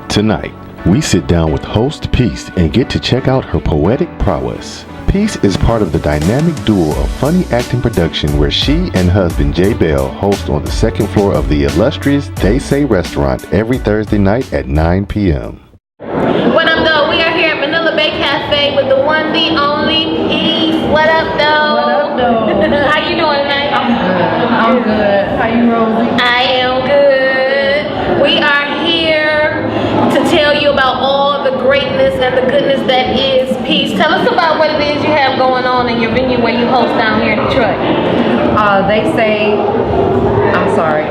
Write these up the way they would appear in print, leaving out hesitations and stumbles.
Tonight, we sit down with host Peace and get to check out her poetic prowess. Peace is part of the dynamic duo of funny acting production where she and husband Jay Bell host on the second floor of the illustrious They Say restaurant every Thursday night at 9 p.m. What up, though? We are here at Vanilla Bay Cafe with the one, the only Peace. What up, though? What up, though? How you doing tonight? I'm good. How you, Rosie? I am good. We are here to tell you about all the greatness and the goodness that is Peace. Tell us about what it is you have going on in your venue where you host down here in Detroit.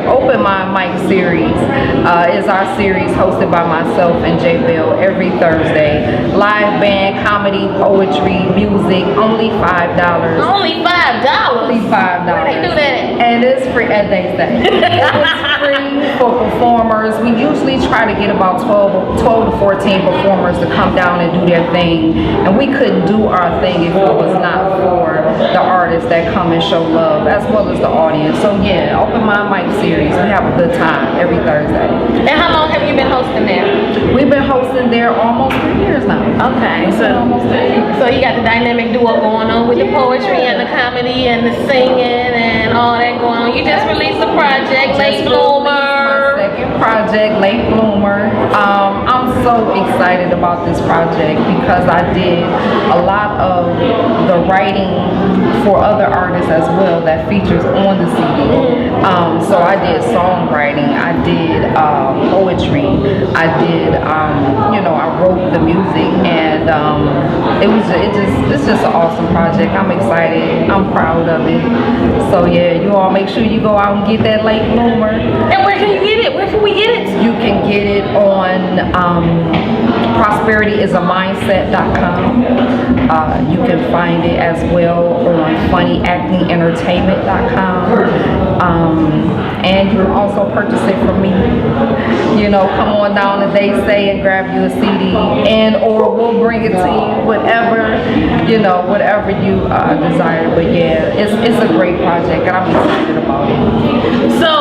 Open My Mic series is our series hosted by myself and Jay Bell every Thursday. Live band, comedy, poetry, music, only $5. Only $5? Only $5. Where they do that at? And it's free at They Say. It's free for performers. We usually try to get about 12 to 14 performers to come down and do their thing. And we couldn't do our thing if it was not for the artists that come and show love, as well as the audience. So yeah, Open My Mic series. We have a good time every Thursday. And how long have you been hosting there? We've been hosting there almost 3 years now. Okay, so you got the dynamic duo going on with the poetry and the comedy and the singing and all that going on. You just released a project, Late Bloomer. Second project, Late Bloomer. I'm so excited about this project because I did a lot of the writing for other artists as well that features on the CD. So I did songwriting, I did poetry, I did, I wrote the music, and it's just an awesome project. I'm excited, I'm proud of it. So yeah, you all make sure you go out and get that Late Bloomer. And where can you get it? Where can we get it? You can get it on prosperityIsAmindset.com. You can find it as well on funnyactingentertainment.com. And you can also purchase it from me. Come on down to They Say and grab you a CD, and or we'll bring it to you, whatever you desire. But yeah, it's a great project, and I'm excited about it. So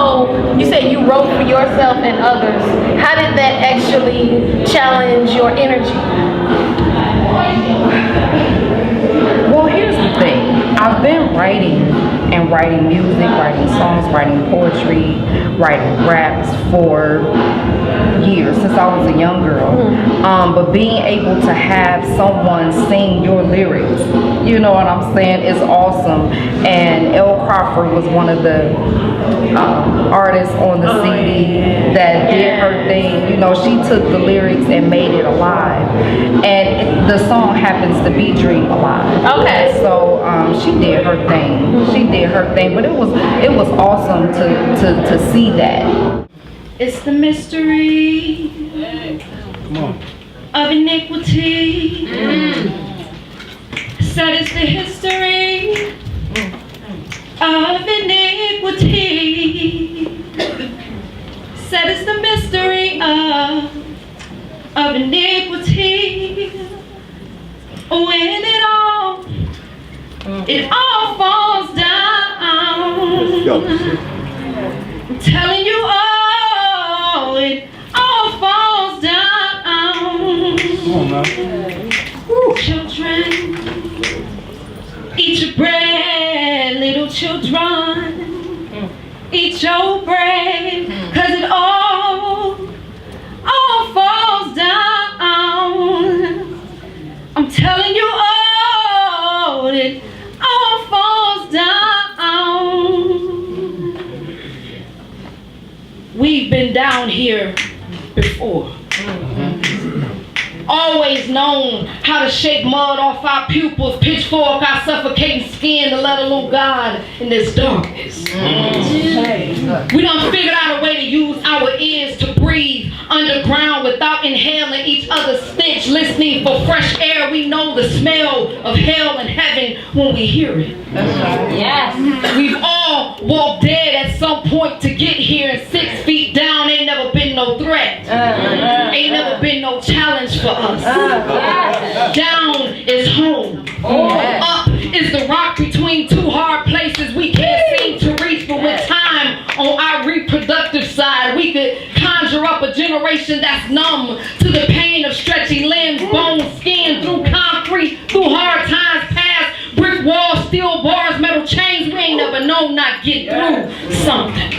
you said you wrote for yourself and others. How did that actually challenge your energy? Well, here's the thing. I've been writing music, writing songs, writing poetry, writing raps for years, since I was a young girl. But being able to have someone sing your lyrics, you know what I'm saying, is awesome. And Elle Crawford was one of the artists on the CD that did her thing. She took the lyrics and made it alive. And the song happens to be Dream Alive. Okay. So she did her thing. But it was awesome to see that. It's the mystery of iniquity. Said it's the history of iniquity. Said it's the mystery of iniquity. When it all falls down. I'm telling you all, it all falls down. Children, eat your bread, little children. Eat your bread, 'cause it all falls down. I'm telling you all, it all falls down. We've been down here before. Always known how to shake mud off our pupils, pitchfork our suffocating skin to let alone God in this darkness. We done figured out a way to use our ears to breathe underground without inhaling each other's stench, listening for fresh air. We know the smell of hell and heaven when we hear it. Yes. We've all walked dead at some point to get here, and 6 feet down ain't never been no threat. Ain't never been no challenge for us. Down is home. Up is the vibration that's numb to the pain of stretchy limbs, bone, skin, through concrete, through hard times past, brick walls, steel bars, metal chains. We ain't never known not get through something.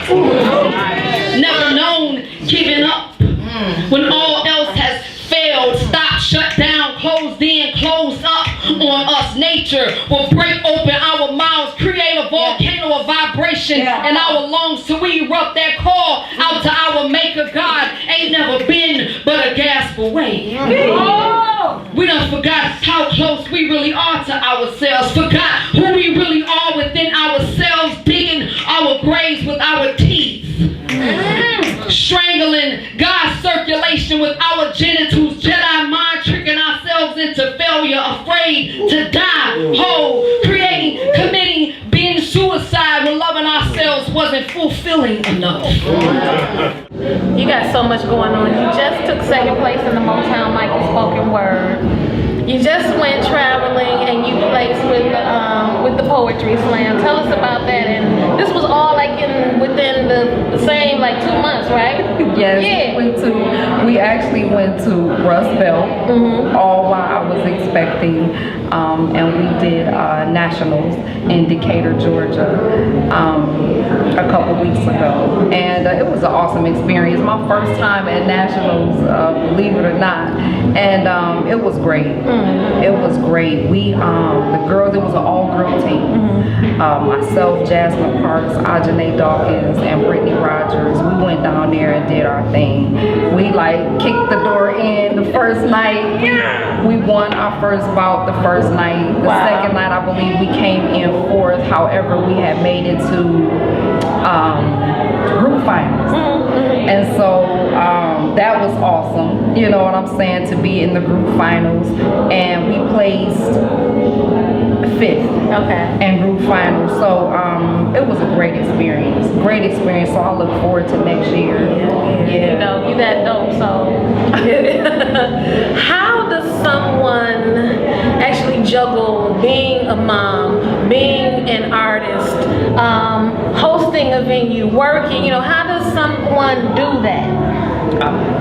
Never known giving up when all else has failed, stopped, shut down, closed in, closed up on us. Nature will break open our mouths, create a volcano of vibration in our lungs till we erupt that call out to our maker God. Ain't never been but a gasp away. We done forgot how close we really are to ourselves, forgot who we really are within ourselves, digging our graves with our teeth. Strangling God's circulation with our genitals, Jedi mind tricking ourselves into failure, afraid to die whole, creating, committing, being suicide when loving ourselves wasn't fulfilling enough. You got so much going on. You just took second place in the Motown Michael spoken word. You just went traveling and you placed with the poetry slam. Tell us about that. And this was all like within the same like 2 months, right? Yes. Yeah. We actually went to Rust Belt all while I was expecting, and we did nationals in Decatur, Georgia, a couple weeks ago, and it was an awesome experience. My first time at nationals, believe it or not, and it was great. It was great. We, the girls, it was an all-girl team. Myself, Jasmine Parks, Ajane Dawkins, and Brittany Rogers. We went down there and did our thing. We like kicked the door in the first night. We won our first bout the first night. The second night, I believe we came in fourth. However, we had made it to group finals. And so that was awesome, you know what I'm saying, to be in the group finals. And we placed fifth in group finals. So it was a great experience. So I look forward to next year. You know, you that dope, so. How does someone actually juggle being a mom, being an artist, hosting a venue, working, you know, how does someone do that? A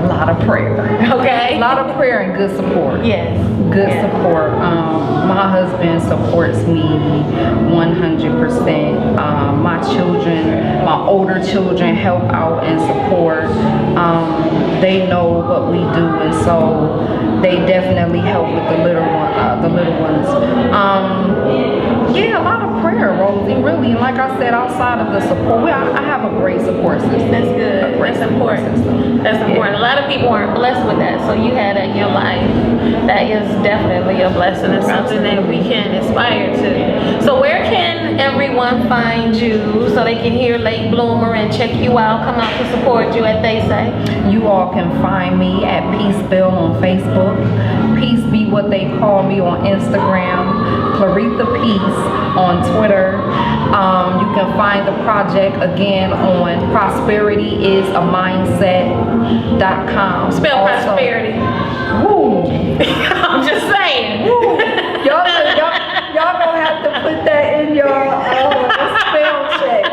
lot of prayer. Okay. A lot of prayer and good support. Yes. Good support. My husband supports me 100%. My children, my older children help out and support. They know what we do, and so they definitely help with the little ones. Yeah, a lot of prayer, Rosie, really. And like I said, outside of the support, I have a great support system. That's good. That's important. That's important. A lot of people aren't blessed with that, so you had that in your life. That is definitely a blessing and something that we can aspire to. So where can everyone find you so they can hear Late Bloomer and check you out, come out to support you at They Say? You all can find me at Peace Bill on Facebook, Peace Be What They Call Me on Instagram, Claritha Peace on Twitter. You can find the project again on prosperityIsAmindset.com. Spell also, prosperity. Woo. I'm just saying. Woo. Y'all gonna have to put that in your spell check.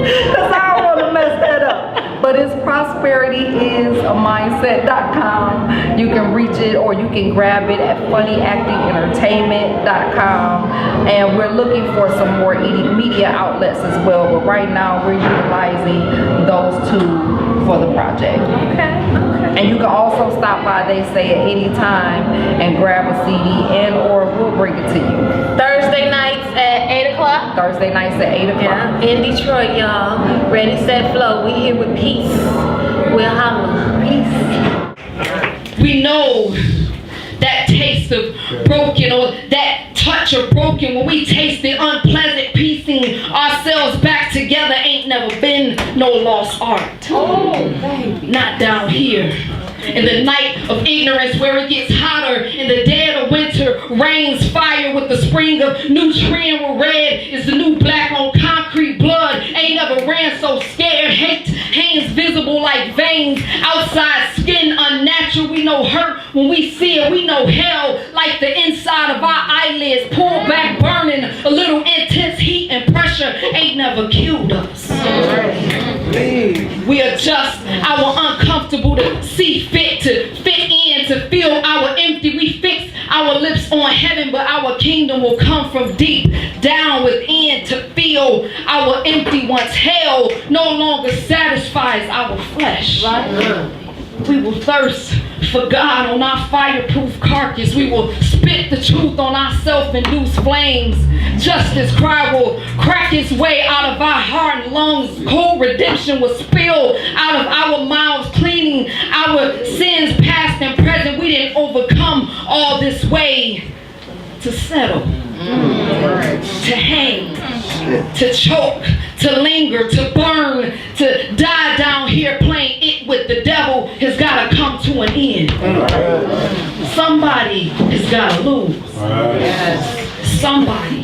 Because I don't want to mess that up. But it's prosperityIsAmindset.com. You can reach it or you can grab it at funnyactingentertainment.com. And we're looking for some more media outlets as well. But right now we're utilizing those two for the project. Okay. And you can also stop by They Say at any time and grab a CD and or we'll bring it to you. Thursday nights at 8 o'clock? Thursday nights at 8 o'clock. Yeah, in Detroit, y'all. Ready, set, flow. We here with peace. We'll holler. Peace. We know that taste of broken or that touch of broken when we taste the unpleasant, piecing ourselves back together ain't never been no lost art. Oh, baby. Not down here. In the night of ignorance where it gets hotter, in the dead of winter rains fire with the spring of nutrient where red is the new black on concrete. Blood ain't never ran so scared. Hate hands visible like veins, outside skin unnatural. We know hurt when we see it. We know hell like the inside of our eyelids. Pull back burning, a little intense heat and pressure ain't never killed us. We adjust our uncomfortable to see fit, to fit in, to feel our empty. We fix our lips on heaven, but our kingdom will come from deep down within to feel our empty once. Hell no longer satisfies our flesh. Right? We will thirst for God on our fireproof carcass. We will spit the truth on our self-induced flames. Justice cry will crack its way out of our heart and lungs. Cold redemption will spill out of our mouths, cleaning our sins past and present. We didn't overcome all this way to settle, to hang, to choke, to linger, to burn, to die down here playing it with the devil has got to come to an end. Somebody has got to lose. Somebody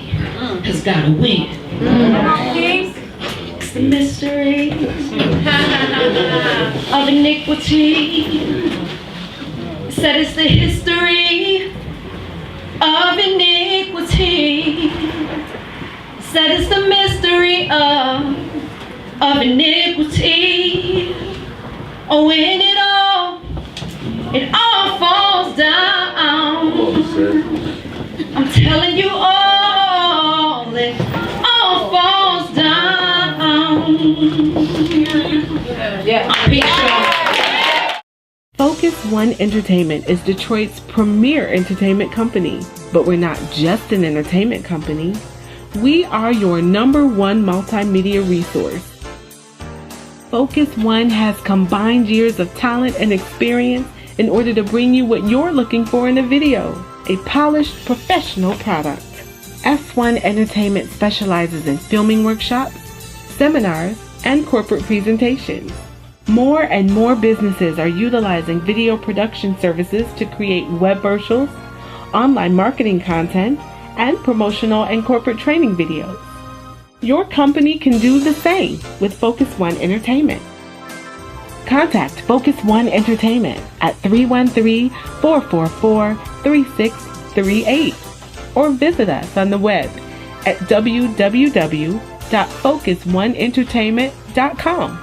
has got to win. It's the mystery of iniquity. Said it's the history of iniquity. Said it's the mystery of iniquity. Oh, when it all falls down. I'm telling you all, it all falls down. Yeah. Focus One Entertainment is Detroit's premier entertainment company, but we're not just an entertainment company. We are your #1 multimedia resource. Focus One has combined years of talent and experience in order to bring you what you're looking for in a video, a polished professional product. F1 Entertainment specializes in filming workshops, seminars, and corporate presentations. More and more businesses are utilizing video production services to create web virtuals, online marketing content, and promotional and corporate training videos. Your company can do the same with Focus One Entertainment. Contact Focus One Entertainment at 313-444-3638 or visit us on the web at www.focusoneentertainment.com.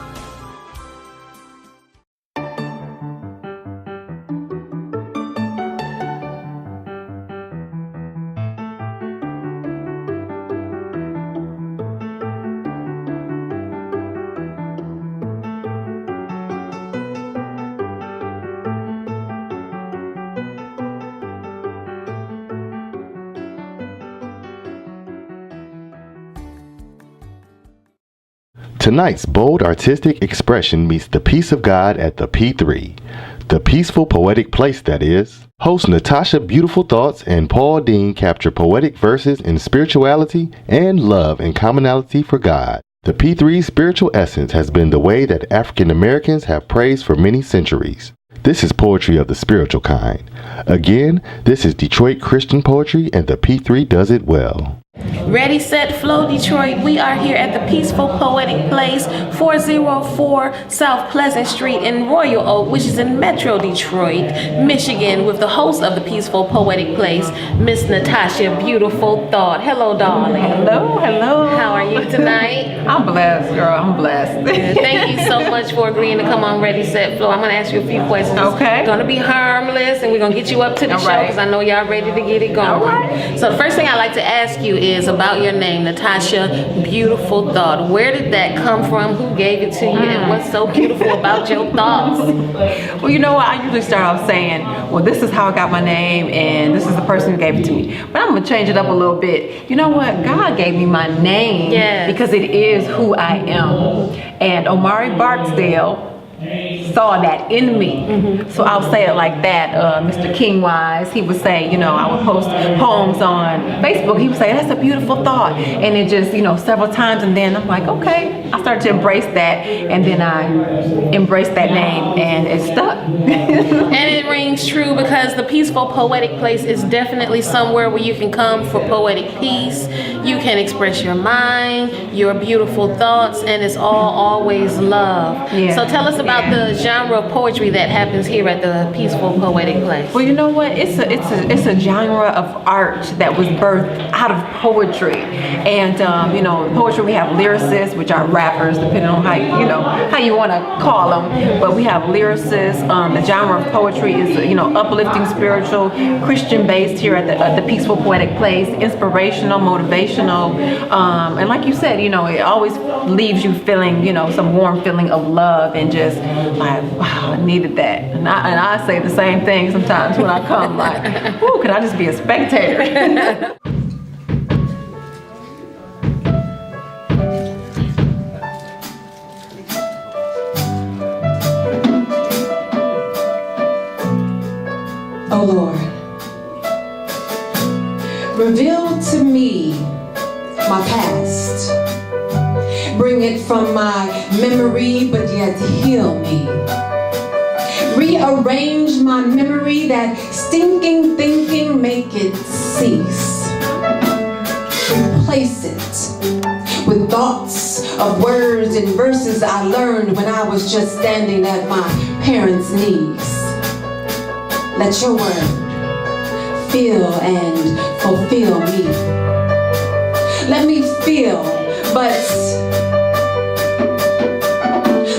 Tonight's bold artistic expression meets the peace of God at the P3. The Peaceful Poetic Place, that is. Hosts Natasha Beautiful Thoughts and Paul Dean capture poetic verses in spirituality and love and commonality for God. The P3's spiritual essence has been the way that African Americans have praised for many centuries. This is poetry of the spiritual kind. Again, this is Detroit Christian poetry, and the P3 does it well. Ready, set, flow, Detroit. We are here at the Peaceful Poetic Place, 404 South Pleasant Street in Royal Oak, which is in Metro Detroit, Michigan, with the host of the Peaceful Poetic Place, Miss Natasha Beautiful Thought. Hello, darling. Hello, hello. How are you tonight? I'm blessed, girl. I'm blessed. Thank you so much for agreeing to come on Ready, Set, Flow. I'm going to ask you a few questions. Okay. It's going to be harmless, and we're going to get you up to the show because I know y'all ready to get it going. All right. So the first thing I'd like to ask you is about your name, Natasha Beautiful Thought. Where did that come from? Who gave it to you? And what's so beautiful about your thoughts? Well, you know what? I usually start off saying, well, this is how I got my name, and this is the person who gave it to me. But I'm going to change it up a little bit. You know what? God gave me my name because it is who I am. And Omari Barksdale saw that in me. So I'll say it like that. Mr. King Wise, he would say, you know, I would post poems on Facebook. He would say, that's a beautiful thought. And it just, you know, several times. And then I'm like, okay. I started to embrace that. And then I embraced that name and it stuck. And it rings true because the Peaceful Poetic Place is definitely somewhere where you can come for poetic peace. You can express your mind, your beautiful thoughts, and it's always love. Yeah. So tell us about about the genre of poetry that happens here at the Peaceful Poetic Place? Well, you know what? It's a genre of art that was birthed out of poetry, and poetry, we have lyricists, which are rappers, depending on how you want to call them. But we have lyricists. The genre of poetry is uplifting, spiritual, Christian based here at the Peaceful Poetic Place, inspirational, motivational, and like you said, it always leaves you feeling some warm feeling of love and just like, wow, I needed that. And I say the same thing sometimes when I come, like, ooh, can I just be a spectator? Oh Lord, reveal to me my past. Bring it from my memory, but yet heal me. Rearrange my memory, that stinking thinking, make it cease. Replace it with thoughts of words and verses I learned when I was just standing at my parents' knees. Let your word feel and fulfill me. Let me feel, but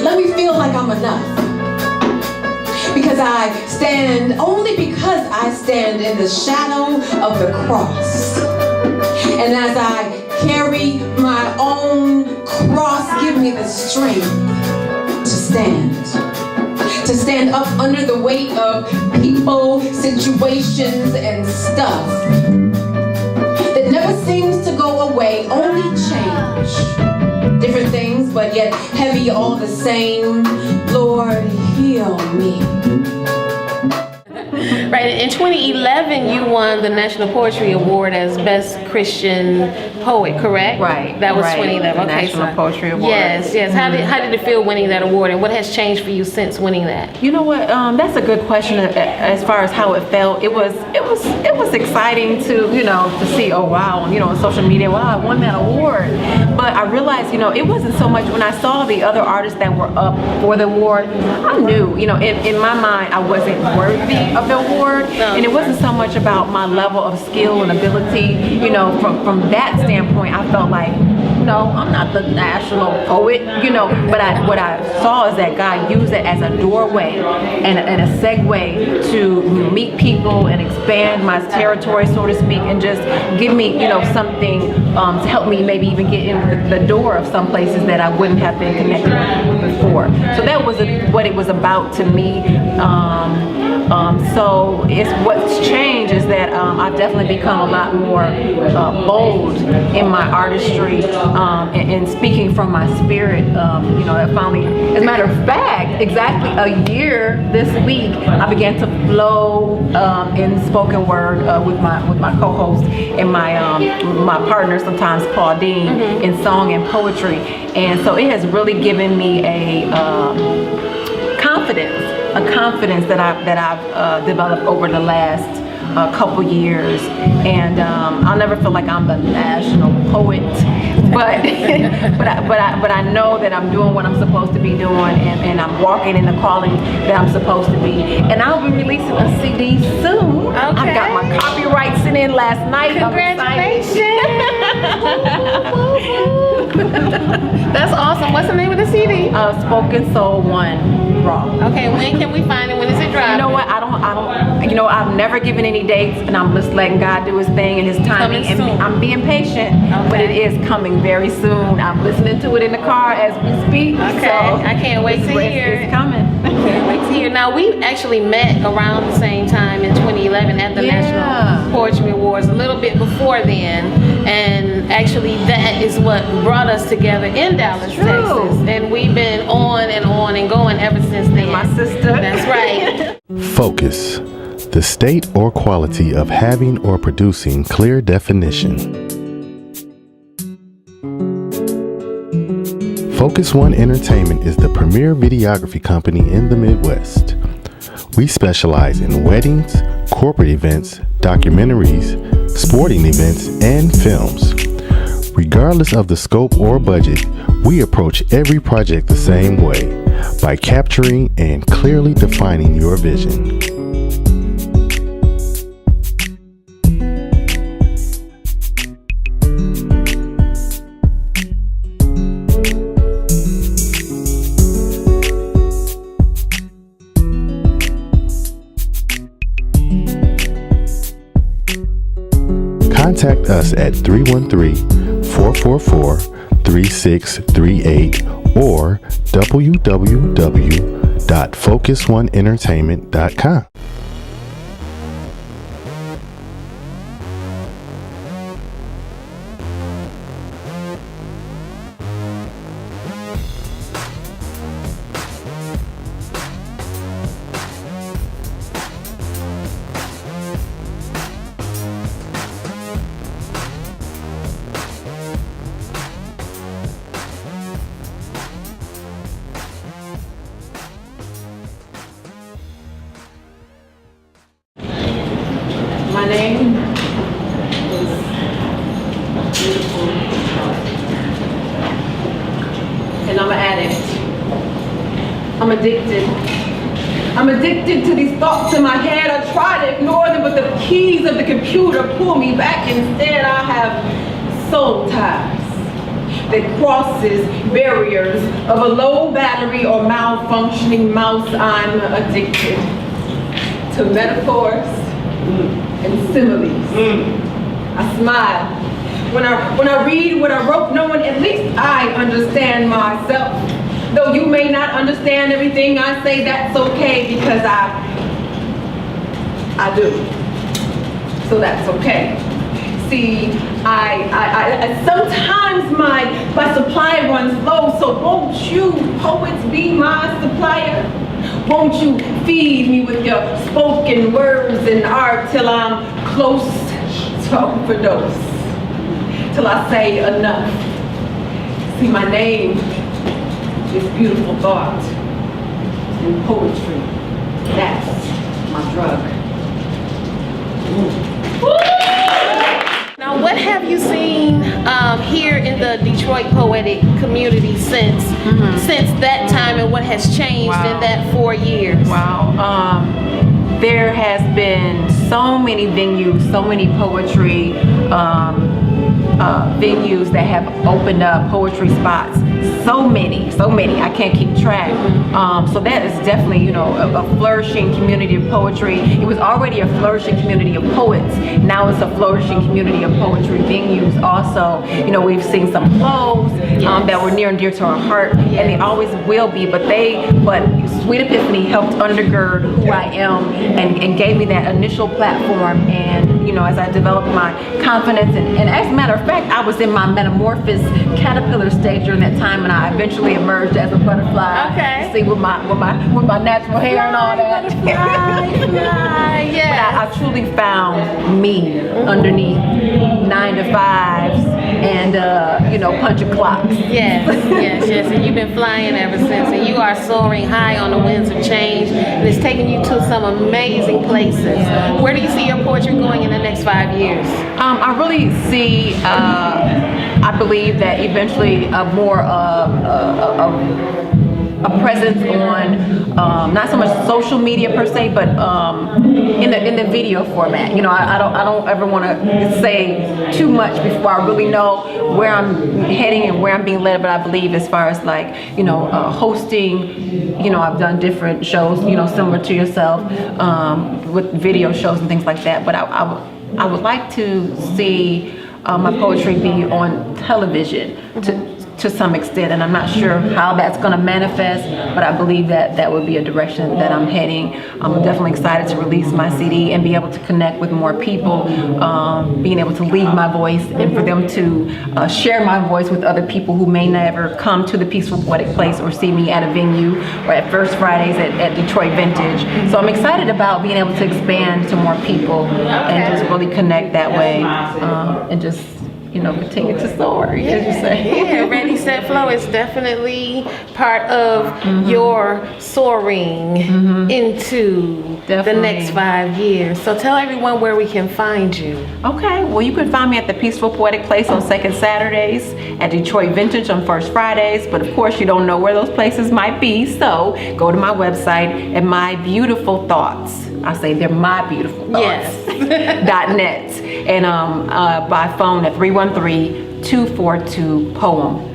let me feel like I'm enough. Only because I stand in the shadow of the cross. And as I carry my own cross, give me the strength to stand. To stand up under the weight of people, situations, and stuff that never seems to go away, only change. Different things, but yet heavy all the same. Lord, heal me. Right, in 2011, you won the National Poetry Award as Best Christian Poet, correct? Right. That was right. 2011. The Okay, National Poetry Award. Yes, yes. Mm-hmm. How did it feel winning that award, and what has changed for you since winning that? You know what? That's a good question. As far as how it felt, it was exciting to see. Oh wow, on social media, wow, I won that award. But I realized, it wasn't so much when I saw the other artists that were up for the award. I knew, in my mind, I wasn't worthy of the award, and it wasn't so much about my level of skill and ability. From that standpoint, I felt like, no, I'm not the national poet, but what I saw is that God used it as a doorway and a segue to meet people and expand my territory, so to speak, and just give me, something to help me maybe even get in the door of some places that I wouldn't have been connected with before. So that was what it was about to me. So what's changed is that I've definitely become a lot more bold in my artistry and speaking from my spirit. That finally, as a matter of fact, exactly a year this week, I began to flow in spoken word with my co-host and my partner, sometimes Claudine, in song and poetry, and so it has really given me a confidence that I've developed over the last couple years, and I'll never feel like I'm the national poet, but but I know that I'm doing what I'm supposed to be doing, and I'm walking in the calling that I'm supposed to be, and I'll be releasing a CD soon. Okay. I got my copyright sent in last night. Congratulations! That's awesome. What's the name of the CD? Spoken Soul 1 Raw. Okay, when can we find it? When is it dropping? You know what? I don't. I've never given any dates, and I'm just letting God do His thing and His timing. Coming soon. And I'm being patient, but it is coming very soon. I'm listening to it in the car as we speak. Okay, so I can't wait to hear. It's coming. I can't wait to hear. Now, we actually met around the same time in 2011 at the National Poetry Awards, a little bit before then, and actually that is what brought us together in Dallas, Texas, and we've been on and going ever since then. My sister. That's right. Focus. The state or quality of having or producing clear definition. Focus One Entertainment is the premier videography company in the Midwest. We specialize in weddings, corporate events, documentaries, sporting events, and films. Regardless of the scope or budget, we approach every project the same way, by capturing and clearly defining your vision. Contact us at 313-444-3638 or www.focusoneEntertainment.com. My name is Peaceful, and I'm an addict. I'm addicted. I'm addicted to these thoughts in my head. I try to ignore them, but the keys of the computer pull me back. Instead, I have soul ties that crosses barriers of a low battery or malfunctioning mouse. I'm addicted to metaphors and similes. I smile when I read what I wrote, knowing at least I understand myself. Though you may not understand everything I say, that's okay, because I do. So that's okay. See, I sometimes my supply runs low, so won't you poets be my supplier? Won't you feed me with your spoken words and art till I'm close to overdose? Till I say enough. See, my name is beautiful thought and poetry. That's my drug. Now, what have you seen here in the Detroit poetic community since that time, and what has changed in that 4 years? Wow. There has been so many venues, so many poetry venues that have opened up, poetry spots. So many, I can't keep track. So that is definitely, a flourishing community of poetry. It was already a flourishing community of poets. Now it's a flourishing community of poetry venues also. We've seen some close that were near and dear to our heart, and they always will be, but Sweet Epiphany helped undergird who I am and gave me that initial platform. And as I developed my confidence, and as a matter of fact, I was in my metamorphosis caterpillar stage during that time, and I eventually emerged as a butterfly. Okay. See, with my natural hair and all that. Yes. But I truly found me underneath 9 to 5s and punch clocks. Yes. And you've been flying ever since, and you are soaring high on the winds of change, and it's taking you to some amazing places. Where do you see your poetry going in the next 5 years? I really see, I believe that eventually a presence on not so much social media per se, but in the video format. I don't ever want to say too much before I really know where I'm heading and where I'm being led. But I believe, as far as hosting, I've done different shows, similar to yourself, with video shows and things like that. But I would like to see my poetry be on television to some extent, and I'm not sure how that's going to manifest, but I believe that would be a direction that I'm heading. I'm definitely excited to release my CD and be able to connect with more people, being able to leave my voice and for them to share my voice with other people who may never come to the Peaceful Poetic Place or see me at a venue or at First Fridays at Detroit Vintage. So I'm excited about being able to expand to more people and just really connect that way, and just continue to soar, as you say. Yeah, Ready, Set, Flow is definitely part of your soaring into the next 5 years. So tell everyone where we can find you. Okay, well, you can find me at the Peaceful Poetic Place on second Saturdays, at Detroit Vintage on first Fridays, but of course you don't know where those places might be, so go to my website at My Beautiful Thoughts. I say they're my beautiful thoughts. Yes. .net, and by phone at 313-242-POEM.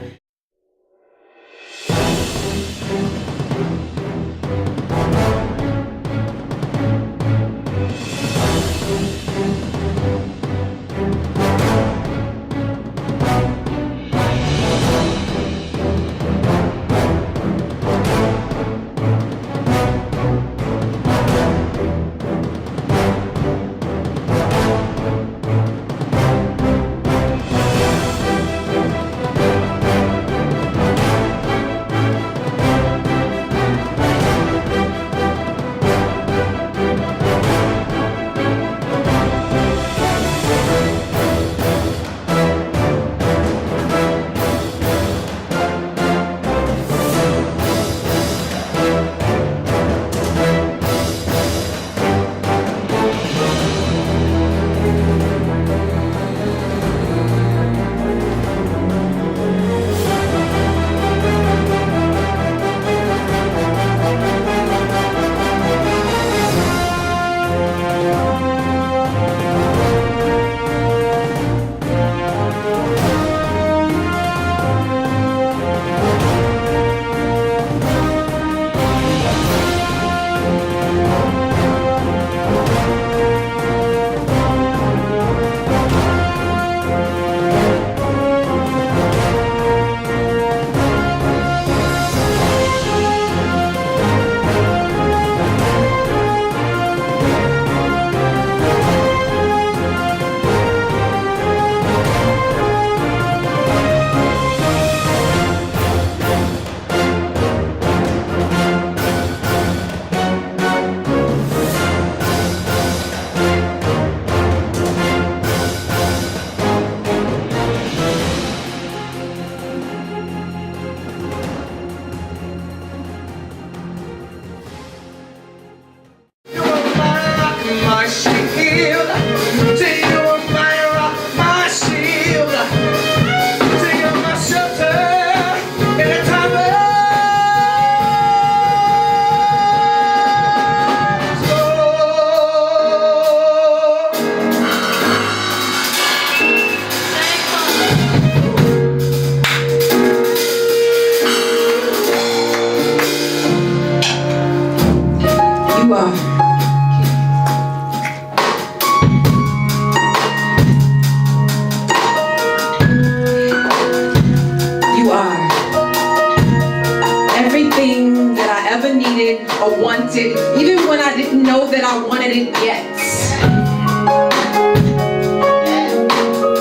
Even when I didn't know that I wanted it yet.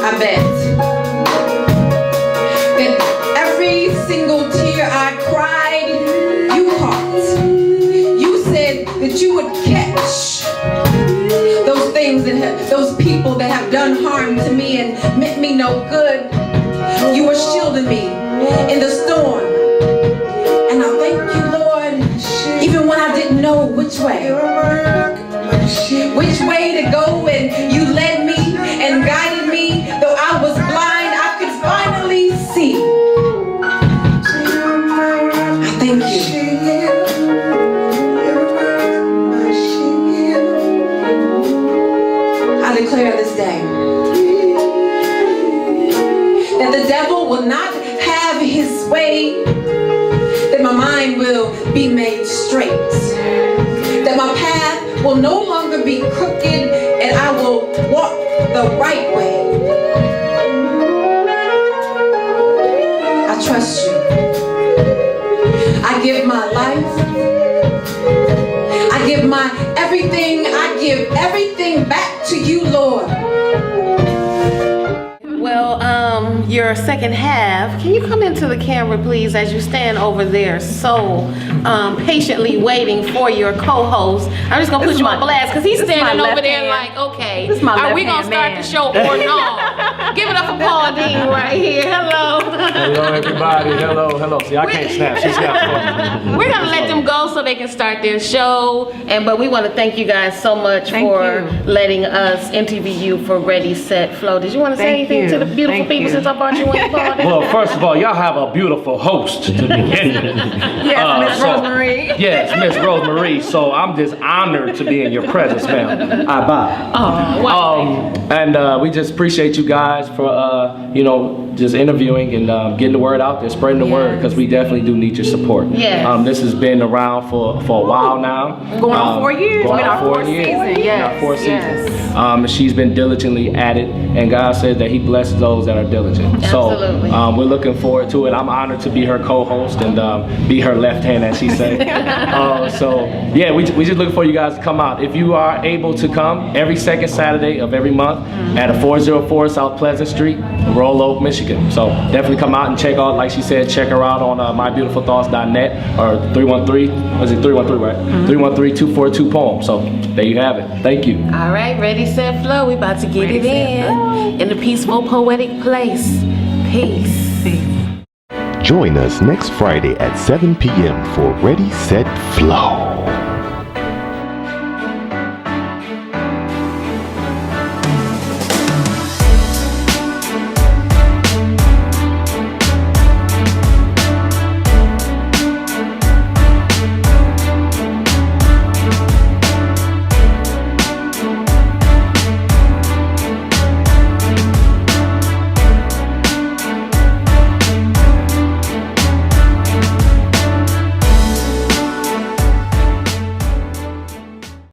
I bet that every single tear I cried, you caught. You said that you would catch those things and those people that have done harm to me and meant me no good. You were shielding me in the storm. And I thank you, Lord, even when I didn't know which way to go, and you led me and guided me. Though I was blind, I could finally see. I thank you. I declare this day that the devil will not have his way, that my mind will be made straight, that my path will no longer be crooked, and I will walk the right way. I trust you. I give my life. I give my everything. I give everything back to you, Lord. Well, your second half, can you come into the camera, please, as you stand over there so patiently waiting for your co-host. I'm just going to put you on blast because he's standing over there like, okay, are we going to start the show or no? Give it up for Paul right here. Hello. Hello, everybody. Hello. See, I can't snap. She snaps for me. We're gonna let them go so they can start their show. But we want to thank you guys so much for letting us interview you for Ready, Set, Flow. Did you want to say anything to the beautiful people since I brought you on the pod? Well, first of all, y'all have a beautiful host to begin with. Yes, Miss Rosemarie. Yes, Miss Rosemarie. So I'm just honored to be in your presence, ma'am. I bow. Oh, wow. And we just appreciate you guys for just interviewing and getting the word out there, spreading the word, because we definitely do need your support. Yes. This has been around for a while now. Going on 4 years. Going on our 4 years. season. Yes. Our fourth yes. season. And she's been diligently at it, and God says that He blesses those that are diligent. Absolutely. So we're looking forward to it. I'm honored to be her co-host and be her left hand, as she said. We just looking for you guys to come out. If you are able to come every second Saturday of every month at 404 South Pleasant Street, Royal Oak, Michigan. So definitely come out and check out, like she said, check her out on mybeautifulthoughts.net or 313, was it 313, right? 313-242-POEM. So there you have it. Thank you. All right, Ready, Set, Flow. We about to get it in the Peaceful Poetic Place. Peace. Join us next Friday at 7 p.m. for Ready, Set, Flow.